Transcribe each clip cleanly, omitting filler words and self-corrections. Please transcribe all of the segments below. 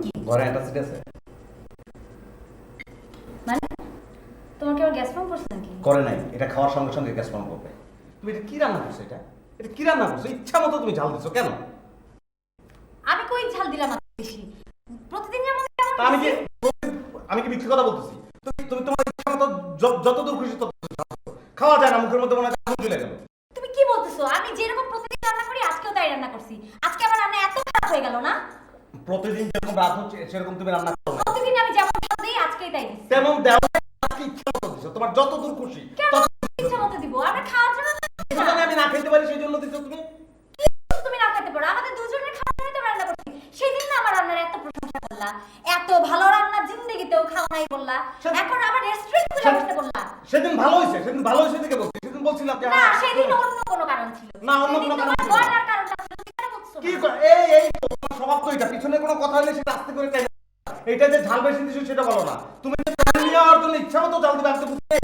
কি ঘরে অ্যান্টাসিড আছে? মানে তোমার কি আবার গ্যাস ফর্ম করছে নাকি? করে নাই, এটা খাওয়ার সঙ্গে সঙ্গে গ্যাস ফর্ম করবে। তুমি এটা কি রান্না করছো? এটা কি রান্না করছো? ইচ্ছা মতো তুমি ঝাল দিছো কেন? আমি কই ঝাল দিলাম এত বেশি? প্রতিদিন যেমন তা আমি কি মিথ্যে কথা বলতেছি? তুমি তোমার ইচ্ছা মতো যতদূর খুশি তত খাওয়া যায় না, মুখের মধ্যে মনে হয় আগুন জ্বলে গেল। তুমি কি বলতেছো? আমি যেরকম প্রতিদিন রান্না করি আজকেও তাই রান্না করছি। আজকে আমার রান্না এত খারাপ হয়ে গেল না? প্রতিদিন যেরকম রাত হচ্ছে সেরকম তুমি রান্না করো না। প্রতিদিন আমি যেমন ঝাল দিই আজকেই তাই দিছি। তেমন দেও না, আজকে ইচ্ছা মতো দিছো। তোমার যতদূর খুশি কেন ইচ্ছা মতো দিব? আমরা খাওয়ার জন্য তো দিছি না। আমি না খেতে পারি সেই জন্য দিছো তুমি। কি বলছো তুমি না খেতে পারো? আমাদের দুজনের খাওয়ার জন্যই তো রান্না করছি। সেদিন না আমার রান্নার এত প্রশংসা করলা, এত ভালো রান্না জিন্দেগিতেও খাওয়া নাই বললা, এখন আবার রেস্টুরেন্ট খুলে বসতে বললা। সেদিন ভালো হয়েছে দেখে বলছি। সেদিন বলছিলাম যে না, সেদিন অন্য কোনো কারণ ছিল। না, অন্য কোনো কারণ ছিল না। গয়নার কারণটা ছিল, তুমি কেন বলছো? কি এই তোমার স্বভাব তো এটা, পিছনে কোনো কথা হলে সেটা আস্তে করে তাই। এটা যে ঝাল বেশি দিছো সেটা বলো না। তুমি যে ঝাল নিয়ে যাওয়ার জন্য ইচ্ছা মতো ঝাল দিবে, আমি তো বুঝতে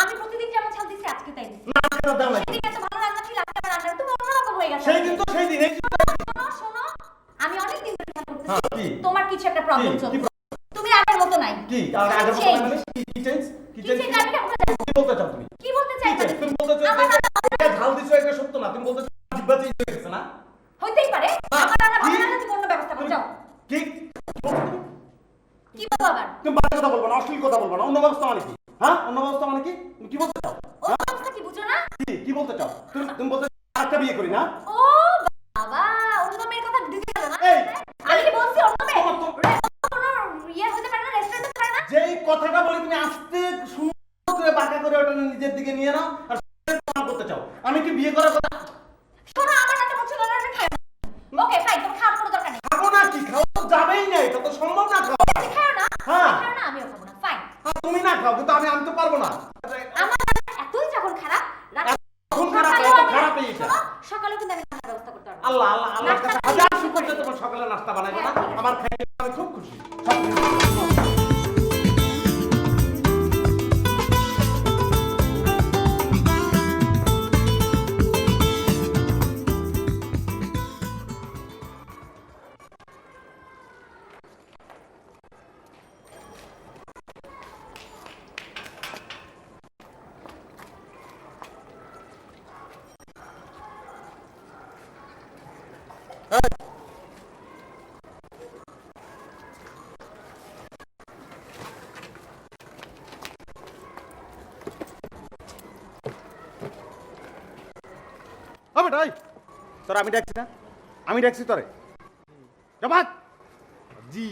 আমি প্রতিদিন যেমন ঝাল দিছি আজকে তাই দিছি। না খেতে দাও না। সেদিন এত ভালো রান্না ছিল, আজকে আমার রান্নাটা তুমি অন্যরকম হয়ে গেছে। সেই দিন এই শোনো শোনো, আমি অনেক দিন ধরে খেয়াল হ্যাঁ, করতেছি কি? তোমার কিছু একটা প্রবলেম কি? চলছে। কি তুমি আগের মতো নাই। কি আগের মতো Change. মানে কি চেঞ্জ? কি change? আমি কেমন করে জানবো? কি বলতে চাও তুমি? কি বলতে চাই? কি change? তুমি বলতে চাও আমার রান্না এটা ঝাল দিছো এটা সত্য না। তুমি বলতে চাও জিহ্বা চেঞ্জ হয়ে গেছে না? হইতেই পারে। হ্যাঁ, আমার রান্না ভালো কি? না হলে তুমি অন্য ব্যবস্থা করো, যাও। কি বলছো তুমি? কি বলবো আবার? তুমি বাজে কথা বলবা না, অশ্লীল কথা বলবা না। অন্য ব্যবস্থা মানে কি? হ্যাঁ, অন্য ব্যবস্থা মানে কি? তুমি কি বলতে চাও? অন্য ব্যবস্থা কি বুঝো না? কি বলতে চাও? তুমি বলতে চাও আরেকটা বিয়ে করি না? ও বাবা, অন্য মেয়ের কথা দিতে গেল না? এই, আমি কি বলছি অন্য মেয়ে? তোমার কোনো ইয়ে হতে পারে না, রেস্টুরেন্ট হতে পারে না? যেই কথাটা বলি তুমি আস্তে সুন্দর করে বাঁকা করে ওটা নিজের দিকে নিয়ে নাও আর প্রমাণ করতে চাও। আমি কি বিয়ে করার কথা? শোনো, আমার রান্না পছন্দ না, আমি খাই না। ওকে ফাইন, তোমার খাওয়ার কোনো দরকার নেই। খাবো না কি? খাওয়া তো যাবেই না, এটা তো সম্ভব না খাওয়া। তুমি খাও না? হ্যাঁ। খাও না, আমিও খাবো না, ফাইন। তুমি না খাও, কিন্তু আমি তো পারবো না। আমার রান্না এতই যখন খারাপ, এখন খারাপ, সকালেও এত আমি- খারাপই এটা। শোনো, সকালেও কিন্তু আমি খাওয়ার ব্যবস্থা করতে পারবো। আল্লাহ আল্লাহ আল্লাহর কাছে নাস্তা হাজার তুমি শুকর যে করবে। তোমার সকালে নাস্তা বানাইবো না। হ্যাঁ, ঠিক আছে। আমার খাইতে আমি খুব খুশি। সব কিছু। বেটা, তোর আমি ডাকছি না? আমি ডাকছি তোরে। জবাব জি।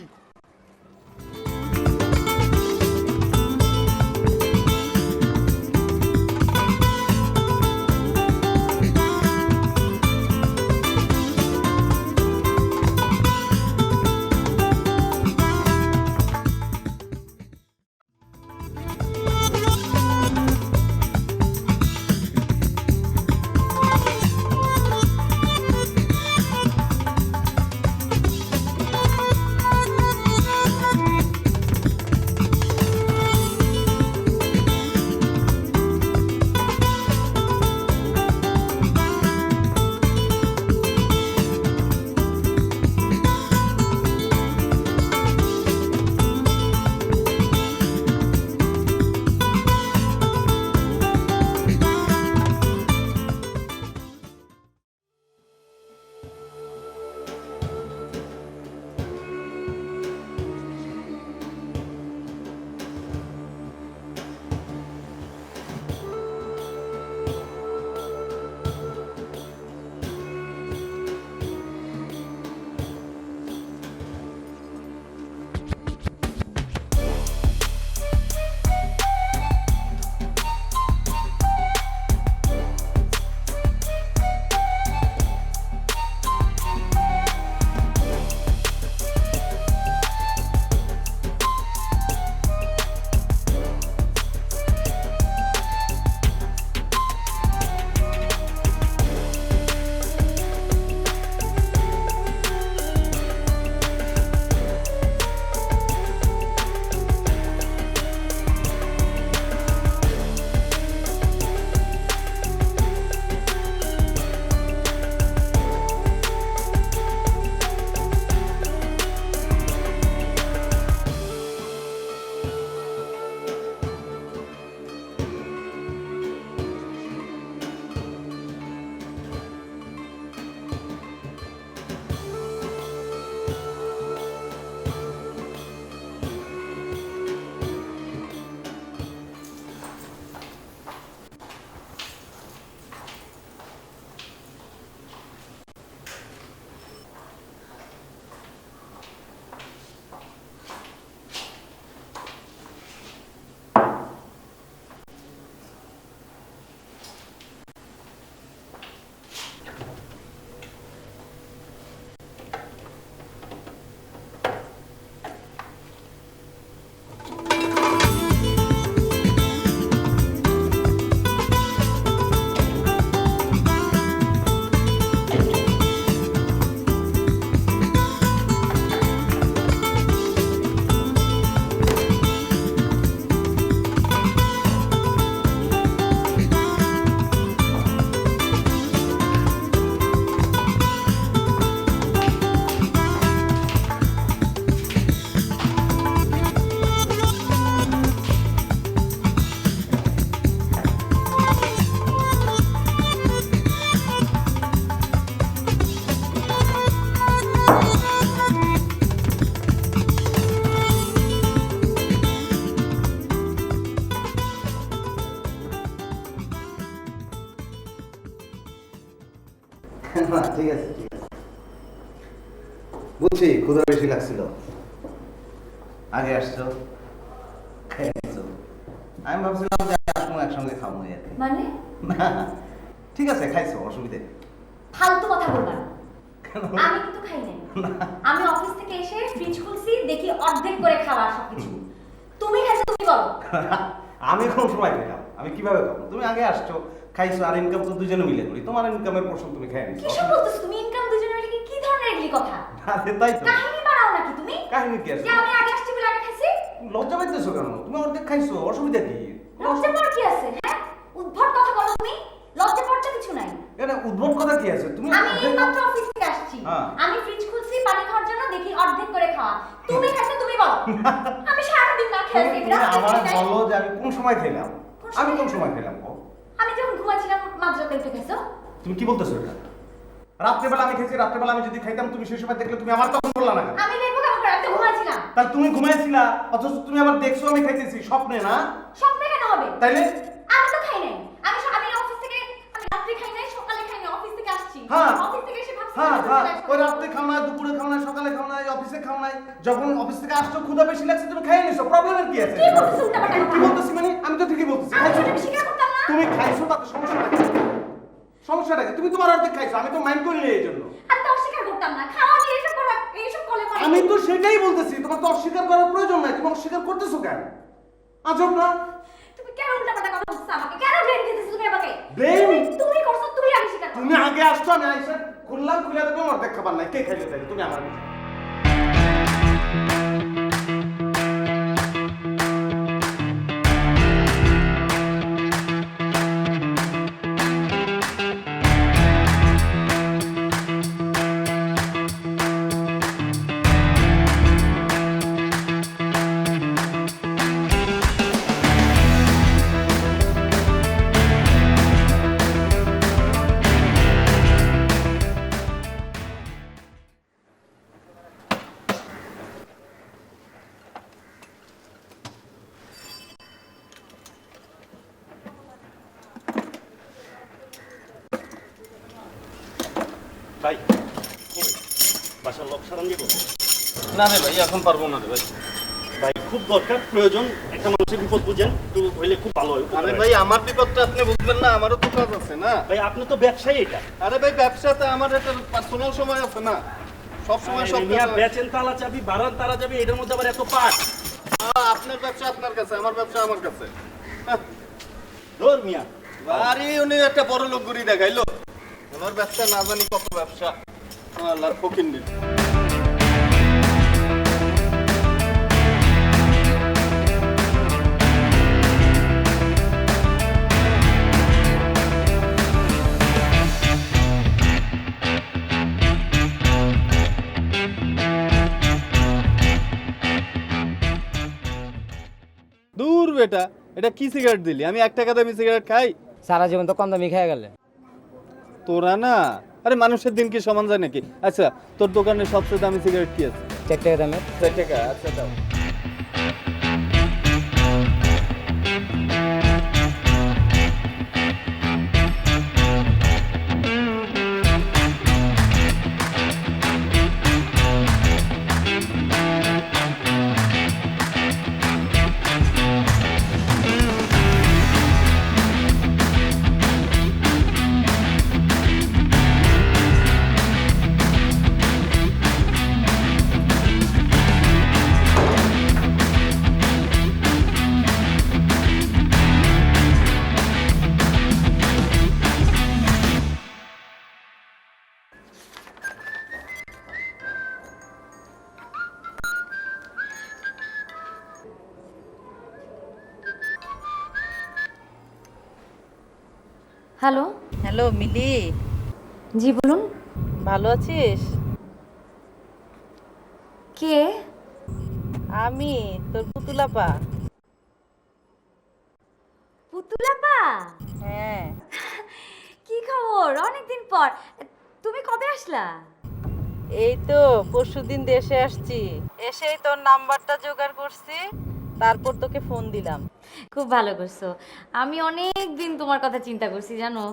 বুঝছি ক্ষুধা বেশি লাগছিল, আগে আসছো, খেয়ে নিছো। আমি ভাবছিলাম যে আসবো একসঙ্গে খাবো আর কি। মানে না, ঠিক আছে খাইছো, অসুবিধা নেই। ফালতু কথা বলবা না। কেন? আমি কিন্তু খাই নাই। আমি অফিস থেকে এসে ফ্রিজ খুলছি, দেখি অর্ধেক করে খাওয়া সবকিছু। তুমি খাইছো, তুমি বলো। আমি কোন সময় খেলাম? আমি কিভাবে খাবো? তুমি আগে আসছো, খাইছো, আর ইনকাম তো দুজনে মিলে করি। তোমার ইনকামের পোর্শন তুমি খেয়ে নিছো। কিসব বলতেছো তুমি? ইনকাম দুজনের মিলে কি ধরনের এগুলি কথা? আরে তাই তো। কাহিনী বানাও নাকি তুমি? কাহিনী কি আছে? যে আমি আগে আসছি বলে আগে খাইছি? লজ্জা পাইতেছো কেন? তুমি অর্ধেক খাইছো, অসুবিধা কি? লজ্জা পাওয়ার কি আছে? হ্যাঁ, উদ্ভট কথা বলো তুমি। লজ্জা পাওয়ার তো কিছু নাই। কেন উদ্ভট কথা কি আছে? তুমি আমি এইমাত্র অফিস থেকে আসছি, হ্যাঁ। আমি ফ্রিজ খুলছি পানি খাওয়ার জন্য, দেখি অর্ধেক করে খাওয়া। তুমি খাইছো, তুমি বলো। আমি সারাদিন না খেয়েছি, তুমি বিরাট আমার খেয়েছি, তাই? বলো যে আমি কোন সময় খেলাম? কোন আমি সময়? কোন সময় খেলাম? আমি যখন ঘুমাচ্ছিলাম মাঝরাতে উঠে খাইছো। তুমি কি বলতেছো এটা? রাত্রেবেলা আমি খেয়েছি, রাত্রেবেলা আমি যদি খাইতাম তুমি সেই সময় দেখলে তুমি আমার তখন বললা না কেন? আমি দেখবো কেমন করে? রাতে ঘুমাচ্ছিলাম। তাহলে তুমি ঘুমাইছিলা, অথচ তুমি আবার দেখছো আমি খাইতেছি স্বপ্নে, না? স্বপ্নে কেন হবে? তাইলে আমি তো খাই নাই। আমি অফিস থেকে, আমি রাত্রে খাই নাই, সকালে খাই নাই, অফিস থেকে আসছি। হ্যাঁ। অফিস থেকে এসে ভাবছি হ্যাঁ আমি হ্যাঁ, চলে আসবো। ওই রাত্রে খাও না, দুপুরে খাও না, সকালে খাও না, অফিসে খাও নাই, যখন অফিস থেকে আসছো ক্ষুধা বেশি লাগছে তুমি খাইয়ে নিছো, প্রবলেমের কি আছে? কি বলতেছো উল্টাপাল্টা আমি কি কথা? বলতেছি মানে? আমি তো ঠিকই বলতেছি। আমি খাইছো, সেটা স্বীকার করতাম না। তুমি খাইছো, তাতে সমস্যাটা কি? সমস্যাটা কি? তুমি তোমার অর্ধেক খাইছো, আমি তো মাইন্ড করি না এই জন্য। আমি তো অস্বীকার করতাম না। খাওয়া নিয়ে এইসব করলে পারে। আমি তো সেটাই বলতেছি, তোমার তো অস্বীকার করার প্রয়োজন নাই, তুমি অস্বীকার করতেছো কেন? আজব না? তুমি কেন উল্টাপাল্টা কথা বলছো আমাকে? কেন ব্লেম দিতেছো তুমি আমাকে? Blame? তুমি করছো, তুমি আগে স্বীকার করো। তুমি আগে আসছো, আমি আইসা খুললাম, খুলে দেখলাম অর্ধেক খাবার নাই। কে খাইলো তাই? তুমি আমার কাছে। ভাই বাসার লোক সারান দিব না রে ভাই, এখন পারবো না রে ভাই। ভাই খুব দরকার প্রয়োজন একটা মানুষের বিপদ বুঝেন একটু হইলে খুব ভালো হয় আরে ভাই আমার বিপদটা আপনি বুঝবেন না, আমারও তো কাজ আছে না। ভাই আপনি তো ব্যবসায়ী এটা আরে ভাই ব্যবসাতে আমার একটা পার্সোনাল সময় আছে না, সব সময় সব মিয়া কাজ- বেচেন তালা চাবি বাড়ান তারা যাবে এটার মধ্যে আবার এত পাট আপনার ব্যবসা আপনার কাছে, আমার ব্যবসা আমার কাছে। হ্যাঁ, ধর মিয়া আরে উনি একটা বড় লোক গুড়ি দেখাইলো, আমার ব্যবসা না জানি কত ব্যবসা। আল্লাহর ফকিন্নির। দূর বেটা, এটা কি সিগারেট দিলি? আমি 1 টাকা দামি সিগারেট খাই? সারা জীবন তো কম দামি খেয়ে গেলে। তোরা না, আরে মানুষের দিন কি সমান যায় নাকি? আচ্ছা তোর দোকানে সবচেয়ে দামি সিগারেট কি আছে? 4 টাকা দামের। 4 টাকা, আচ্ছা দাও। হ্যালো, হ্যালো মিলি, জি বলুন। ভালো আছিস? কে? আমি তোর পুতুলাপা। পুতুলাপা? হ্যাঁ, কি খবর? অনেকদিন পর। তুমি কবে আসলা? এই তো পরশুদিন দেশে আসছি, এসেই তোর নাম্বারটা জোগাড় করছি, তারপর তোকে ফোন দিলাম। খুব ভালো করছো। আমি অনেক দিন তোমার কথা চিন্তা করছি জানো।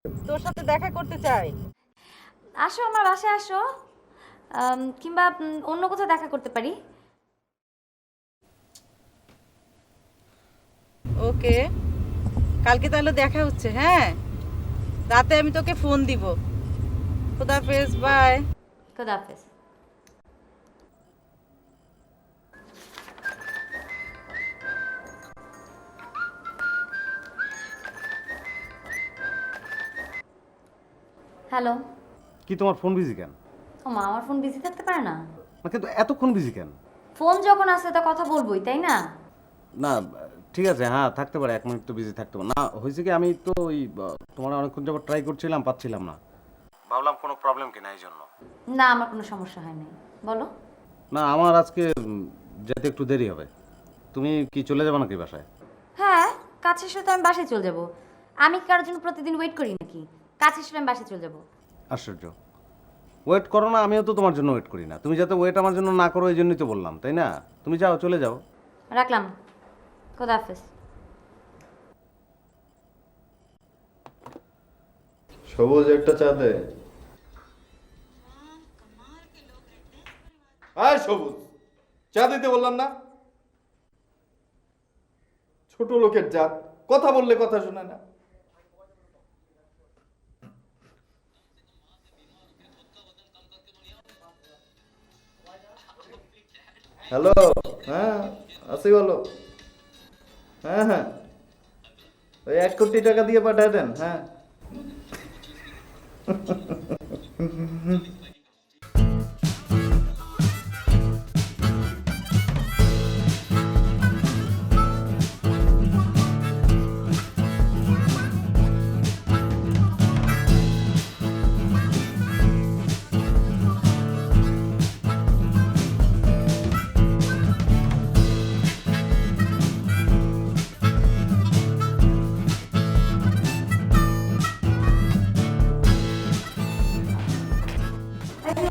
তোর সাথে দেখা করতে চাই। আসো আমার বাসায় আসো, কিংবা অন্য কোথাও দেখা করতে পারি। ওকে, কালকে তাহলে দেখা হচ্ছে। হ্যাঁ, রাতে আমি তোকে ফোন দিব। খোদাফেজ, বাই। খোদাহাফেজ। হ্যালো। কি তোমার ফোন বিজি কেন? ও মা, আমার ফোন বিজি থাকতে পারে না? না কিন্তু এতক্ষণ বিজি কেন? ফোন যখন আসে তা কথা বলবোই, তাই না? না ঠিক আছে, হ্যাঁ থাকতে পারে, 1 মিনিট তো বিজি থাকতে পারে। না হয়েছে কি, আমি তো ওই তোমার অনেকক্ষণ যাবত ট্রাই করছিলাম, পাচ্ছিলাম না, ভাবলাম কোনো প্রবলেম কিনা এই জন্য। না, আমার কোনো সমস্যা হয় নাই, বলো। না আমার আজকে যেতে একটু দেরি হবে। তুমি কি চলে যাবে নাকি বাসায়? হ্যাঁ, কাজ শেষ হলে তো আমি বাসায় চলে যাব। আমি কি কারোর জন্য প্রতিদিন ওয়েট করি নাকি? কাজ শেষ হলে আমি বাসায় চলে যাব। আশ্চর্য, ওয়েট করো না, আমিও তো তোমার জন্য ওয়েট করি না। তুমি যাতে ওয়েট আমার জন্য না করো এই জন্যই তো বললাম, তাই না? তুমি যাও, চলে যাও। রাখলাম। খোদাহাফেজ। সবুজ একটা চা দে। আয় সবুজ, চা দিতে বললাম না? ছোট লোকের জাত, কথা বললে কথা শোনে না। হ্যালো, হ্যাঁ আসি বলো। হ্যাঁ হ্যাঁ, ওই 1 কোটি টাকা দিয়ে পাঠায় দেন। হ্যাঁ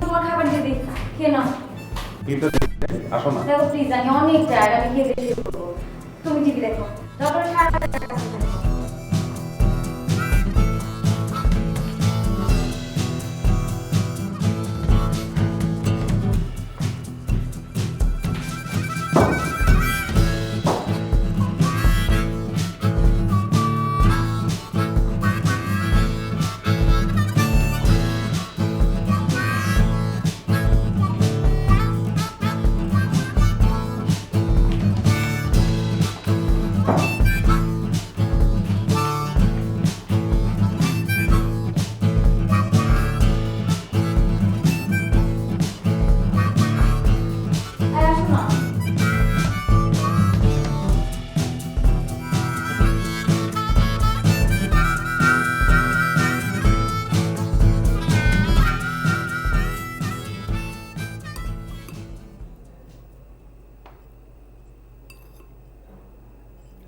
তোমার খাবার দিয়ে দিই, খেয়ে নাও। কিন্তু আসো না। দেখো প্লিজ, আমি অনেক টায়ার্ড, আমি খেয়ে দেখে করবো। তুমি টিভি দেখো, তারপরে সারা রাত একটা কাছে থাকো। এই আসো না।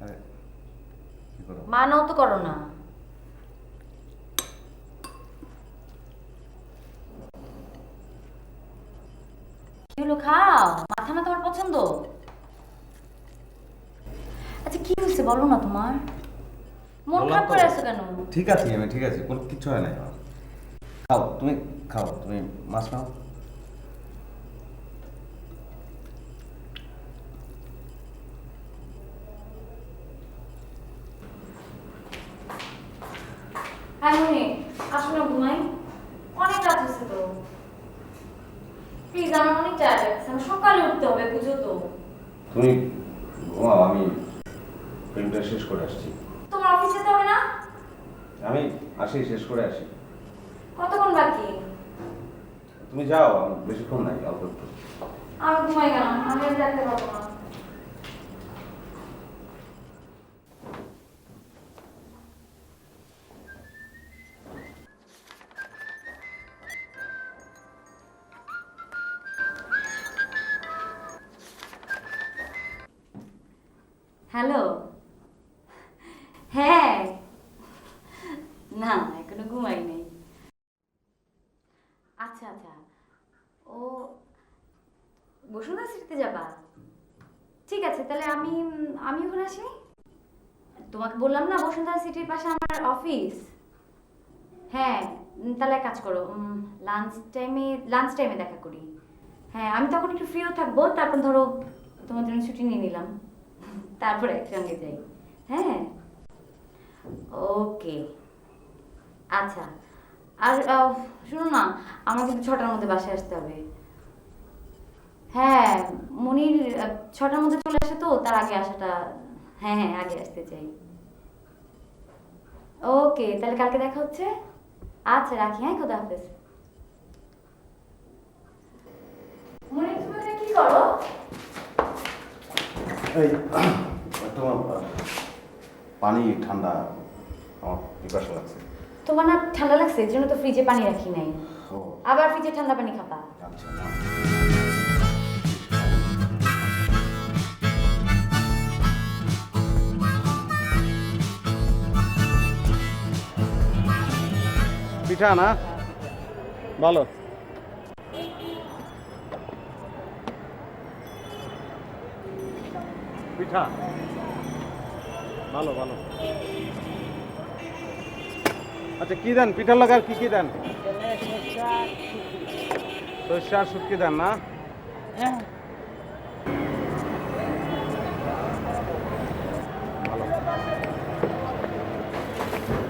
আরে, কি করো? মানাও তো করো না। কি হলো, খাও। মাথা না তোমার পছন্দ? আচ্ছা কি হয়েছে বলো না তোমার? মন বললাম খারাপ তো। করে আছো কেন? ঠিক আছে, আমি ঠিক আছে, কোনো কিছু হয় না আমার। খাও তুমি, খাও তুমি, মাছ নাও। হ্যাঁ মনি, আসো না ঘুমাই। অনেক রাত হয়েছে তো। প্লিজ, আমার অনেক টায়ার্ড লাগছে, আমার সকালে উঠতে হবে, বুঝো তো। তুমি ঘুমাও, আমি ফিল্মটা শেষ করে আসছি। তোমার অফিস যেতে হবে না? আমি আসি, শেষ করে আসি। কতক্ষণ বাকি? তুমি যাও, আমি বেশিক্ষণ নাই, অল্প একটু। আমি ঘুমাই গেলাম, আমি আর দেখতে পারবো না। হ্যালো। হ্যাঁ, না এখনো ঘুমাই নাই। আচ্ছা আচ্ছা, ও বসুন্ধরা সিটিতে যাবা? ঠিক আছে, তাহলে আমি ওখানে আসি। তোমাকে বললাম না বসুন্ধরা সিটির পাশে আমার অফিস। হ্যাঁ তাহলে এক কাজ করো, লাঞ্চ টাইমে দেখা করি। হ্যাঁ আমি তখন একটু ফ্রিও থাকবো, তারপর ধরো তোমার জন্য ছুটি নিয়ে নিলাম, তারপর একসঙ্গে যাই। হ্যাঁ ওকে আচ্ছা। আর শুনো না, আমার কিন্তু 6টার মধ্যে বাসায় আসতে হবে। হ্যাঁ মনির 6টার মধ্যে চলে আসে, তো তার আগে আসাটা, হ্যাঁ হ্যাঁ আগে আসতে চাই। ওকে তাহলে কালকে দেখা হচ্ছে। আচ্ছা রাখি, হ্যাঁ খোদা হাফেজ। মনির তুমি ওখানে কি করো? এই তোমার পানি ঠান্ডা, আমার পিপাসা লাগছে। তোমার না ঠান্ডা লাগছে, এর জন্য তো ফ্রিজে পানি রাখি নাই। ও আবার ফ্রিজে ঠান্ডা পানি খাবা? আচ্ছা না। পিঠা না ভালো। পিঠা ভালো ভালো। আচ্ছা কি দেন পিঠার লাগার, কি কি দেন? সরষে আর শুটকি দেন না? ভালো।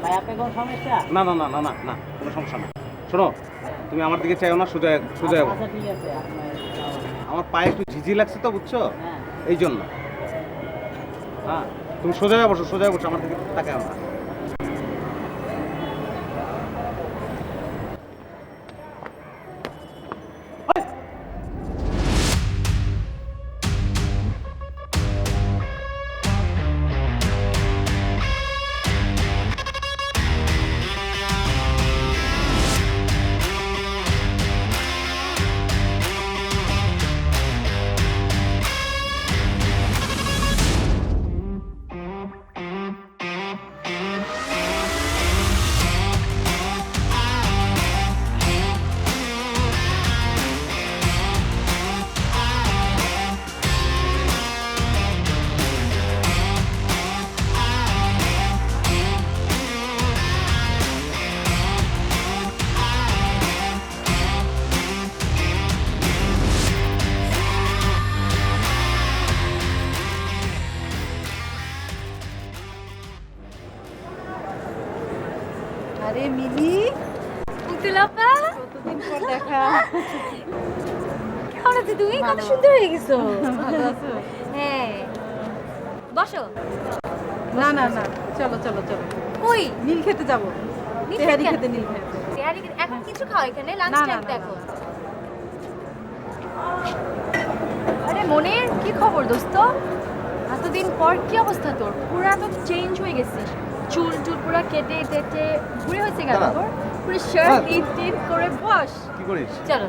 ভাই আপনি কোন সমস্যা? না না না না না না কোনো সমস্যা না। শোনো তুমি আমার দিকে চাইও না, সোজা সোজা যাবো। আচ্ছা ঠিক আছে আমার পায়ে একটু ঝিঝি লাগছে তো বুঝছো, হ্যাঁ। এই জন্য। হ্যাঁ তুমি সোজা বসো, সোজা বসো, আমার দিকে তাকাও না। আরে মিলি, পুতুলাপা কতদিন পর দেখা। কেমন আছো তুমি? কত সুন্দর হয়ে গেছো। ভালো আছো? হ্যাঁ বসো। না না না, চলো চলো চলো, কই নীল খেতে যাবো। নীল তেহারি খেতে? খেতে, নীল খেতে। এখন কিছু খাও এখানে, লাঞ্চ না, না, টাইম না, দেখো। না। আরে মনির, কি খবর দোস্ত? এতদিন পর কি অবস্থা তোর? পুরা তো চেঞ্জ হয়ে গেছিস। চুল টুল পুরা কেটে টেটে ঘুরে হয়েছে গেল দাঁড়া। তোর। পুরো শার্ট ইট টিট করে বস। কি করিস? চলো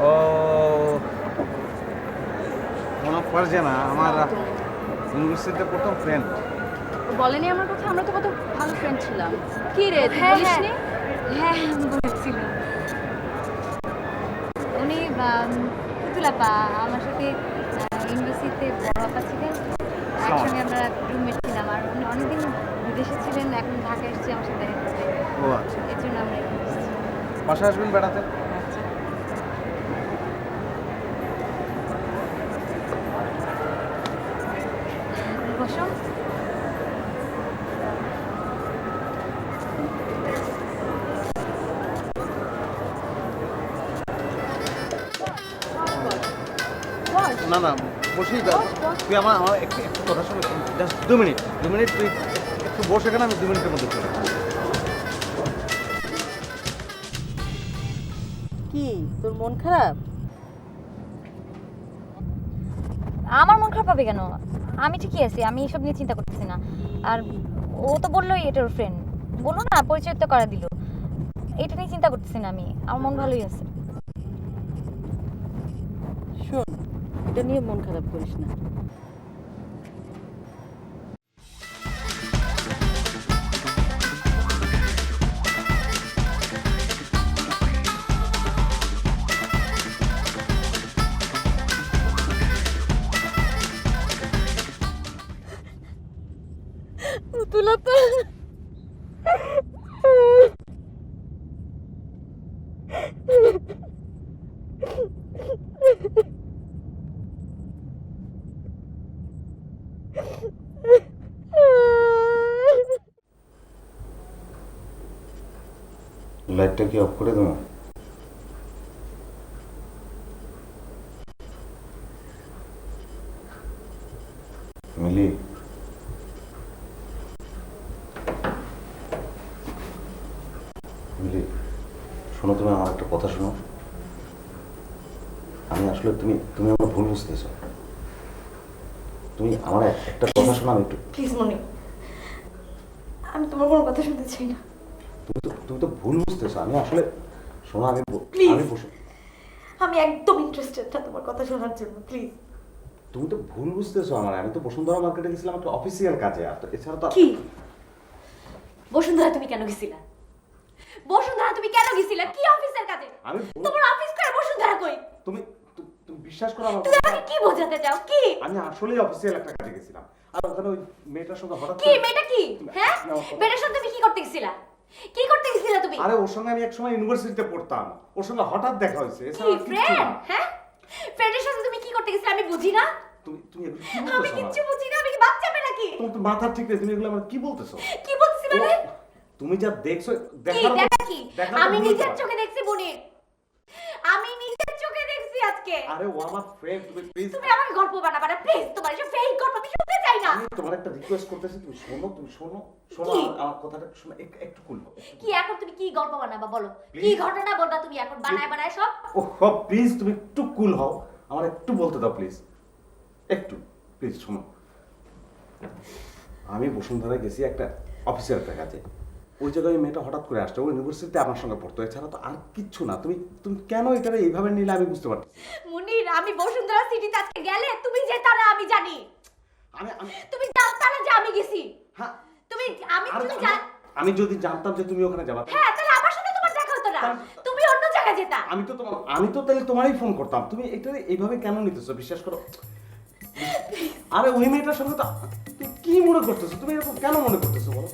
ও মনে পড়ছে না, আমার ইউনিভার্সিটিতে প্রথম ফ্রেন্ড। বলেনি আমার কথা? আমরা তো কত ভালো ফ্রেন্ড ছিলাম। কি রে, তুই হ্যাঁ, বলিসনি? হ্যাঁ বলেছিল উনি। পুতুলাপা আমার সাথে ইউনিভার্সিটিতে বড় আপা ছিলেন, একসঙ্গে আমরা রুমমেট ছিলাম। আর উনি অনেকদিন বিদেশে ছিলেন, এখন ঢাকায় এসেছি আমার সাথে দেখা করতে। ও আচ্ছা, এর জন্য আমরা এখানে এসেছি। বাসায় আসবেন বেড়াতে? বসো। না না বসেই যা। তুই আমার আমার একটু একটু কথা শুনে, জাস্ট 2 মিনিট, 2 মিনিট তুই একটু বসে, কেন আমি 2 মিনিটের মধ্যে চলে আসবো। কি তোর মন খারাপ? আমার মন খারাপ হবে কেন? আমি ঠিকই আছি, আমি এসব নিয়ে চিন্তা করতেছি না। আর ও তো বললোই এটা ওর ফ্রেন্ড, বললো না পরিচয় তো করা দিল, এটা নিয়ে চিন্তা করতেছি না আমি। আমার মন ভালোই আছে। শোন, এটা নিয়ে মন খারাপ করিস না। পুতুলতা লাইটটা কি অফ করে দেবো? মিলি, মিলি শোনো, তুমি আমার একটা কথা শোনো। আমি আসলে তুমি তুমি আমার ভুল বুঝতেছো। তুমি আমার একটা কথা শোনো, আমি একটু প্লিজ মনি, আমি তোমার কোনো কথা শুনতে চাই না। তুমি তো ভুল বুঝতেছো। আমি আসলে শোনো, আমি Please. আমি বসে আমি একদম ইন্টারেস্টেড না তোমার কথা শোনার জন্য, প্লিজ। তুমি তো ভুল বুঝতেছো আমার। আমি তো বসুন্ধরা মার্কেটে গেছিলাম একটা অফিসিয়াল কাজে, আর তো এছাড়া তো কি বসুন্ধরা তুমি কেন গেছিলা? বসুন্ধরা তুমি কেন গেছিলা? কি অফিসের কাজে? আমি তোমার অফিস করে বসুন্ধরা কই? তুমি তুমি বিশ্বাস করো আমার তুমি কথা। আমাকে কি বোঝাতে চাও? কি আমি আসলেই অফিসিয়াল একটা কাজে গেছিলাম, আর ওখানে ওই মেয়েটার সঙ্গে হঠাৎ কি করে- মেয়েটা কি? হ্যাঁ, তুমি আমার কথা- মেয়েটার সাথে তুমি কি করতে গেছিলা? কি করতে গেছিলা তুমি? আরে ওর সঙ্গে আমি এক সময় ইউনিভার্সিটিতে পড়তাম, ওর সঙ্গে হঠাৎ দেখা হয়েছে, কি এছাড়া আর কিচ্ছু ফ্রেন্ড? না। হ্যাঁ, ফ্রেন্ডের সাথে তুমি কি করতে গেছিলা? আমি বুঝি না। তুমি তুমি এগুলো কি আমি বলতেছো কিচ্ছু আমার? বুঝি না। আমি কি বাচ্চা মেয়ে নাকি? তোমার তো মাথা ঠিক নেই, তুমি এগুলো আমার কি বলতেছো? কি বলছি মানে? তুমি যা দেখছো কি দেখার মতো- দেখা কি? দেখার মতো আমি ভুল নিজের তোমার। চোখে দেখছি মনির। আমি নিজের চোখে দেখছি আজকে। আরে ও আমার ফ্রেন্ড, তুমি প্লিজ। তুমি আমাকে গল্প বানাবা না প্লিজ। তোমার এসব ফেক গল্প আমি শুনতে চাই না। আমি তোমার একটা রিকোয়েস্ট করতেছি, তুমি শোনো, তুমি শোনো শোনো কি? আমার কথাটা শোনো, একটু কুল হও। কি এখন তুমি কি গল্প বানাবা বলো? কি Please. ঘটনা বলবা তুমি এখন বানায় বানায় সব? ও প্লিজ, তুমি একটু কুল হও, আমার একটু বলতে দাও প্লিজ, একটু প্লিজ শোনো। আমি বসুন্ধরায় গেছি একটা অফিসিয়াল কাজে, ওই জায়গায় ওই মেয়েটা হঠাৎ করে আসছে, ও ইউনিভার্সিটিতে আমার সঙ্গে পড়তো, এছাড়া তো আর কিচ্ছু না। তুমি তুমি কেন এটা এইভাবে নিলে আমি বুঝতে পারছি। মুনির, আমি বসুন্ধরা সিটিতে আজকে গেলে তুমি যেতা না আমি জানি। আমি আমি তুমি জানতা না যে আমি গেছি। হ্যাঁ, তুমি আমি আর তুমি আমি যদি জানতাম যে তুমি ওখানে যাবা, হ্যাঁ, তাহলে আমার সাথে তোমার দেখা হতো না। তুমি অন্য জায়গায় যেতা। আমি তো তাহলে তোমারই ফোন করতাম। তুমি এটা এইভাবে কেন নিতেছো? বিশ্বাস করো, আরে ওই মেয়েটার সঙ্গে তো তুমি কি মনে করতেছো? তুমি এরকম কেন মনে করতেছো বলো?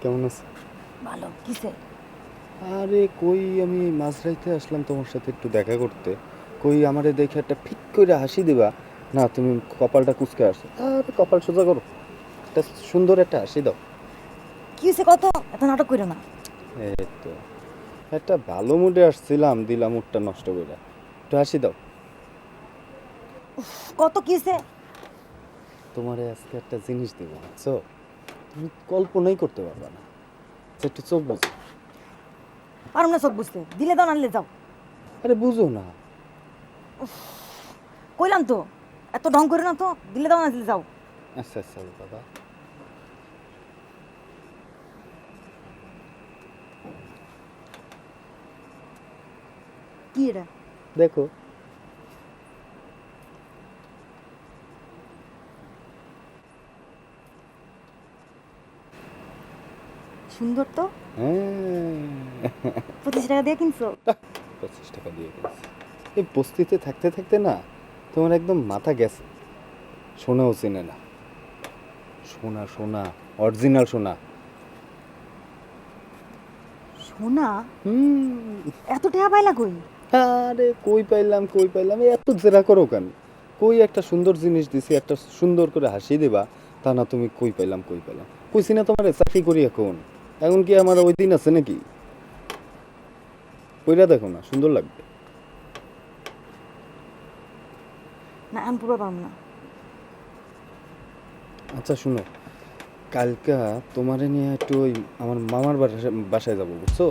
কেমন আছে? ভালো কিসে? আরে কই, আমি মাঝরাইতে আসলাম তোমার সাথে একটু দেখা করতে, কই আমারে দেখে একটা ফিক করে হাসি দিবা না, তুমি কপালটা কুঁচকে আসছো। আরে কপাল সোজা করো, একটা সুন্দর একটা হাসি দাও। কি হইছে কত? এত নাটক কইরো না। এই তো একটা ভালো মুডে আসছিলাম, দিলাম মুডটা নষ্ট করে, একটু হাসি দাও। কত কি হইছে? তোমারে আজকে একটা জিনিস দেবো, বুঝছো? তুমি কল্পনাই করতে পারবা না। আচ্ছা, একটু চোখ বুঝো। পারুম না সব বুঝতে। দিলে দাও, নালে যাও। আরে বুঝো না। কইলাম তো, এত ঢং করো না তো। দিলে দাও, নালে যাও। আচ্ছা আচ্ছা বাবা, কি এটা? দেখো। সুন্দর তো। হ্যাঁ 25 টাকা দিয়ে কিনছো? 25 টাকা দিয়ে কিনছি। এই বস্তিতে থাকতে থাকতে না তোমার একদম মাথা গেছে, সোনাও চেনে না। সোনা সোনা, অরিজিনাল সোনা। সোনা? হুম। এত টাকা পাইলা কই? আরে কই পাইলাম, এত জেরা করো কেন? কই একটা সুন্দর জিনিস দিছি, একটা সুন্দর করে হাসি দেবা, তা না তুমি কই পাইলাম। কইছি না তোমার চাকরি করি এখন কি আমার ওই দিন আছে নাকি? কইরা দেখো না, সুন্দর লাগবে। না, আমি পুরো পারবো না। আচ্ছা শুনো, কালকা তোমারে নিয়ে একটু ওই আমার মামার বাসায় যাবো, বুঝছো?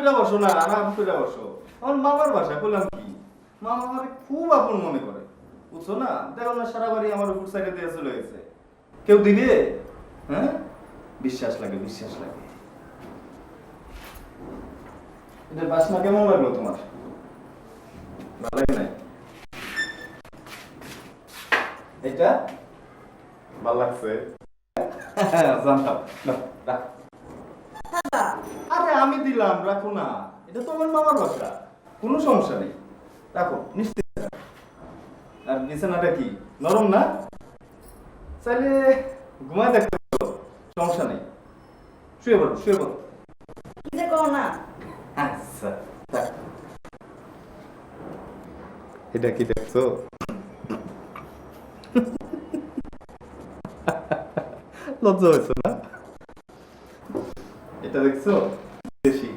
করে বসো না, আরাম করে বসো। আমার মামার বাসা, বললাম কি মামা আমারে খুব আপন মনে করে, বুঝছো না? দেখো না সারা বাড়ি আমার উপর সাইডে দিয়ে চলে গেছে। কেউ দিবে? হ্যাঁ, বিশ্বাস লাগে, বিশ্বাস লাগে। এটা বাসনা কেমন লাগলো তোমার? ভালো লাগে নাই? এটা ভালো লাগছে? জানতাম। নাও, রাখ। আরে আমি দিলাম, রাখো না। এটা তো আমার মামার বাসা, কোনো সমস্যা নেই, রাখো নিশ্চিত। আর বিছানাটা কি নরম না? চাইলে ঘুমায় দেখতে পারো, সমস্যা নেই। শুয়ে পড়ো, শুয়ে পড়ো। কি যে কও না? আচ্ছা, থাক। এটা কি দেখছো? লজ্জা হয়েছে না? এটা দেখছো? দেশি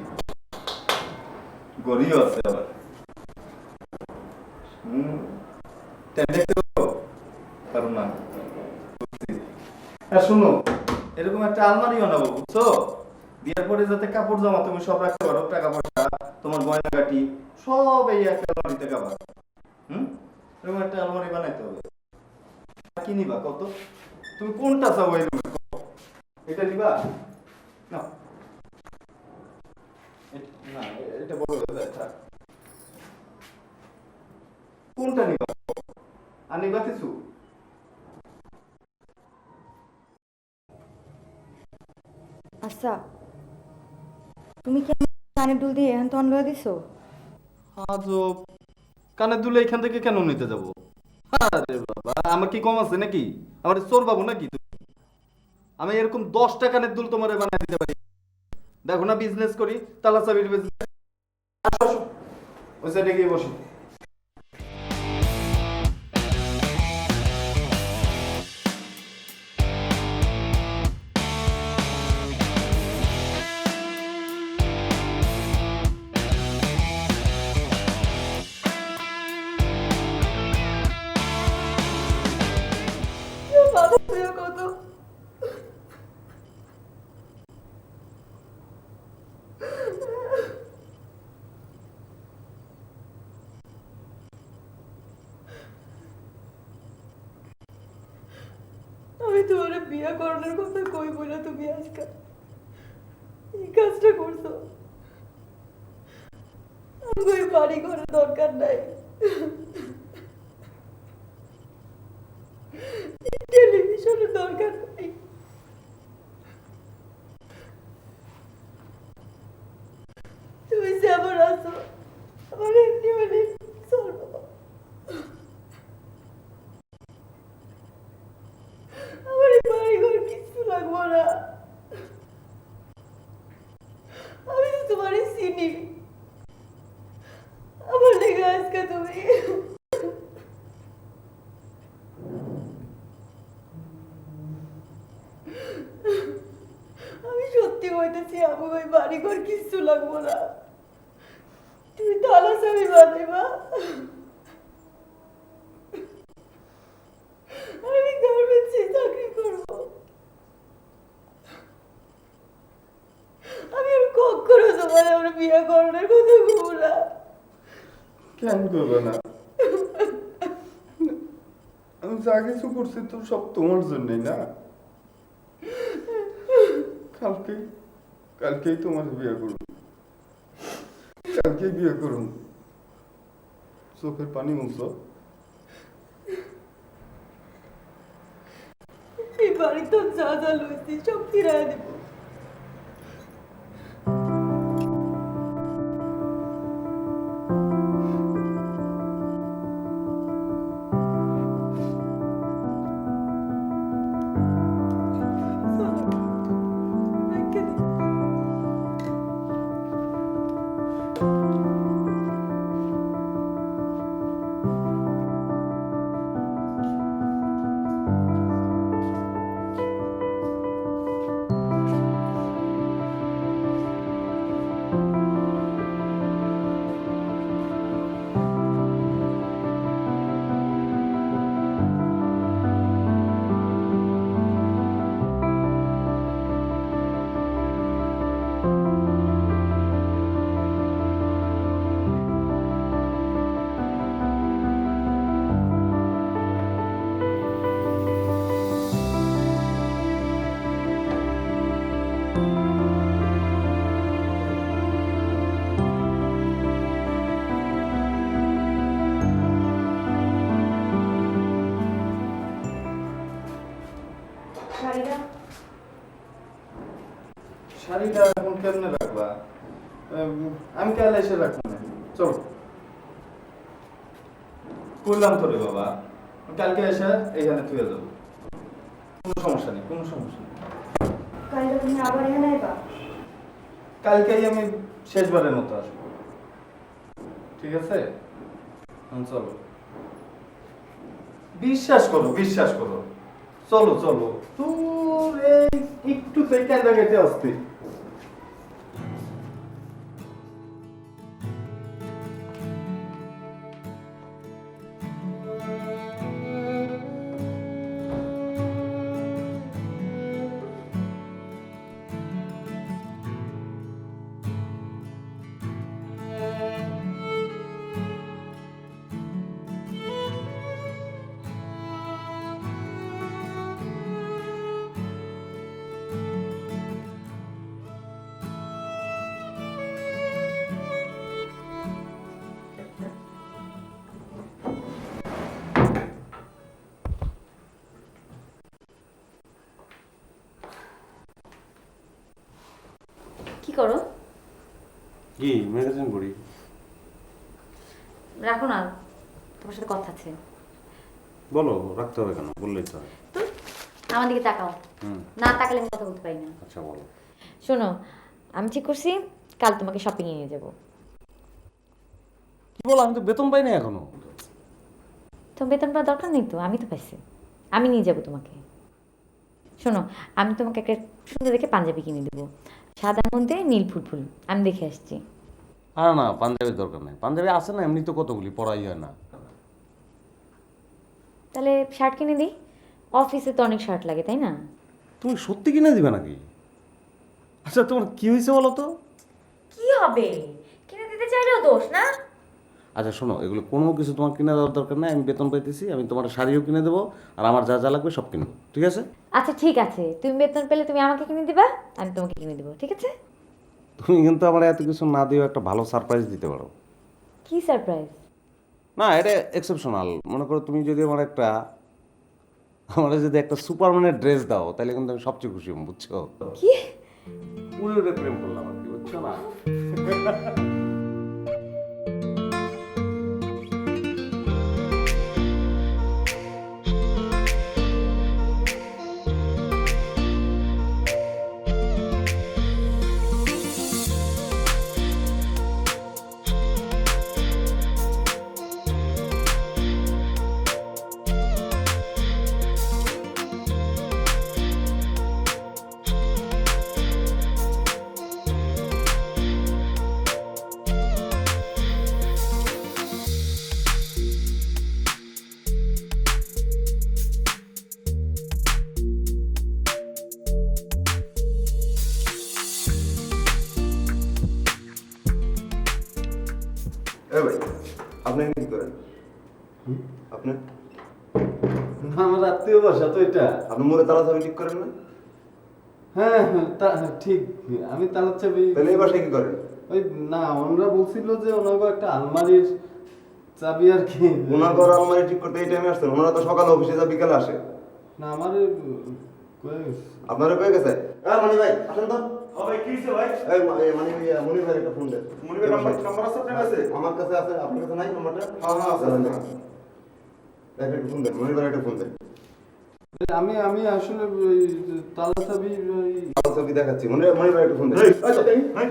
গড়িও আছে আবার। দেখতে পারো? পারো না? বুঝছি। আর শোনো, এরকম একটা আলমারি বানাবো, বুঝছো? বিয়ের পরে যাতে কাপড় জামা তুমি সব রাখতে পারো, টাকা পয়সা, তোমার গয়নাগাটি সব এই একটা আলমারিতে কাবা। এরকম একটা আলমারি বানাইতে হবে। কি নিবা কত? তুমি কোনটা চাও এই রুমে? এটা নিবা না? না, এটা বড় হয়ে যায়, থাক। কোনটা নিবা? আর নিবা কিছু? আচ্ছা, তুমি কি আমার কানের দুল দিয়ে এখন তখন লয়ে দিছো? আজব, কানের দুলে এখান থেকে কেন নিতে যাবো? আরে বাবা, আমার কি কম আছে নাকি? আমার চোর বাবু নাকি তুমি? আমি এরকম 10টা কানের দুল তোমার বানাই দিতে পারি। দেখো না বিজনেস করি, তালা চাবির বিজনেস। আসো, ওই সাইডে গিয়ে বসো। বাবা তুইও কত আমি তোমার বিয়ে করানোর কথা কইব না, তুমি আজকে এই কাজটা করছো। আমাকে এই বাড়ি ঘরের দরকার নাই, টেলিভিশনের দরকার নাই। তুমি যেমন আছো আমার এমনি হলে চলবো। আমার এই বাড়ি ঘর কিছু লাগবো না। আমি তো তোমারই চিনি। আমার লেগে আজকে তুমি আমি সত্যি হইতেছি, আমার ওই বাড়ি ঘর কিছু লাগবো না। তুমি তালা চাবি বানাইবা, আর আমি গার্মেন্টসে চাকরি করবো। আমি আর কখনো তোমার আমার বিয়ে করানোর কথা বলবো না। কেন করবে না? আমি যা কিছু করছি তো সব তোমার জন্যই না। কালকেই তোমার বিয়ে করুন, কালকেই বিয়ে করুন। চোখের পানি মুছো। এই বাড়ি তো যা যা লইছি সব ফিরাই দেবো। শাড়িটা এখন কেমনে রাখবা? আমি কাল এসে রাখবো না, চলো। করলাম তো রে বাবা, কালকে এসে এইখানে থুয়ে যাবো, কোনো সমস্যা নেই, কোনো সমস্যা নেই। কালকে তুমি আবার এখানে আইবা? কালকেই আমি শেষবারের মতো আসবো, ঠিক আছে? চলো, বিশ্বাস করো, বিশ্বাস করো, চলো চলো। তোর এই একটু কেন্দ্র গেটে আসতে কি করো? কি ম্যাগাজিন পড়ি? রাখো না, তোমার সাথে কথা আছে। বলো, রাখতে হবে কেন? বললেই তো হয়। তো আমার দিকে তাকাও, না তাকালে আমি কথা বলতে পারি না। আচ্ছা বলো। শোনো, আমি ঠিক করছি কাল তোমাকে শপিং এ নিয়ে যাবো। কি বলো? আমি তো বেতন পাই না এখনো। তো বেতন পাওয়ার দরকার নেই তো, আমি তো পাইছি, আমি নিয়ে যাবো তোমাকে। শোনো, আমি তোমাকে একটা সুন্দর দেখে পাঞ্জাবি কিনে দেবো, সাদার মধ্যে নীল ফুল, আমি দেখে আসছি। আর না, পাঞ্জাবির দরকার নেই, পাঞ্জাবি আছে না এমনি তো কতগুলি, পড়াই হয় না। তাহলে শার্ট কিনে দিই, অফিসে তো অনেক শার্ট লাগে তাই না? তুমি সত্যি কিনে দিবে নাকি? আচ্ছা তোমার কি হয়েছে বলো তো? কি হবে, কিনে দিতে চাইলেও দোষ না? আচ্ছা শোনো, এগুলো কোনো কিছু তোমার কিনে দেওয়ার দরকার নেই, আমি বেতন পাইতেছি, আমি তোমার শাড়িও কিনে দেবো, আর আমার যা যা লাগবে সব কিনবো, ঠিক আছে? আচ্ছা ঠিক আছে, তুমি বেতন পেলে তুমি আমাকে কিনে দিবা, আমি তোমাকে কিনে দেবো, ঠিক আছে? তুমি কিন্তু আমার এত কিছু না দিয়েও একটা ভালো সারপ্রাইজ দিতে পারো। কি সারপ্রাইজ? না, এটা এক্সেপশনাল। মনে করো তুমি যদি আমার যদি একটা সুপারম্যানের ড্রেস দাও, তাহলে কিন্তু আমি সবচেয়ে খুশি হব, বুঝছো? কি? উড়ে উড়ে প্রেম করলাম আর কি, বুঝছো না? ভাই, আপনি কি করেন? আপনি আমার আত্মীয় বাসা তো এটা। আপনি মোড়ে তালা চাবি ঠিক করেন না? হ্যাঁ ঠিক, আমি তালার চাবি। তাহলে এই বাসায় কি করেন? ওই না, ওনারা বলছিল যে ওনাকে একটা আলমারির চাবি আর কি। ওনাকে আলমারি ঠিক করতে এই টাইমে আসছেন? ওনারা তো সকালে অফিসে যা বিকালে আসে। না আমার আপনারা কয়ে গেছে? মানি ভাই আসেন তো। ভাই কি হইছে ভাই? এই মানি ভাই, মনির ভাই একটা ফোন দেন। মনির ভাই নাম্বার আছে আপনার কাছে? আমার কাছে আছে, আপনার কাছে নাই নাম্বারটা? হ্যাঁ আছে। একটা ফোন দেন, মনির ভাই একটা ফোন দেন। আমি আসলে ওই তালা চাবি তালা চাবি দেখাচ্ছি, মনির ভাই একটা ফোন দেন। ভাই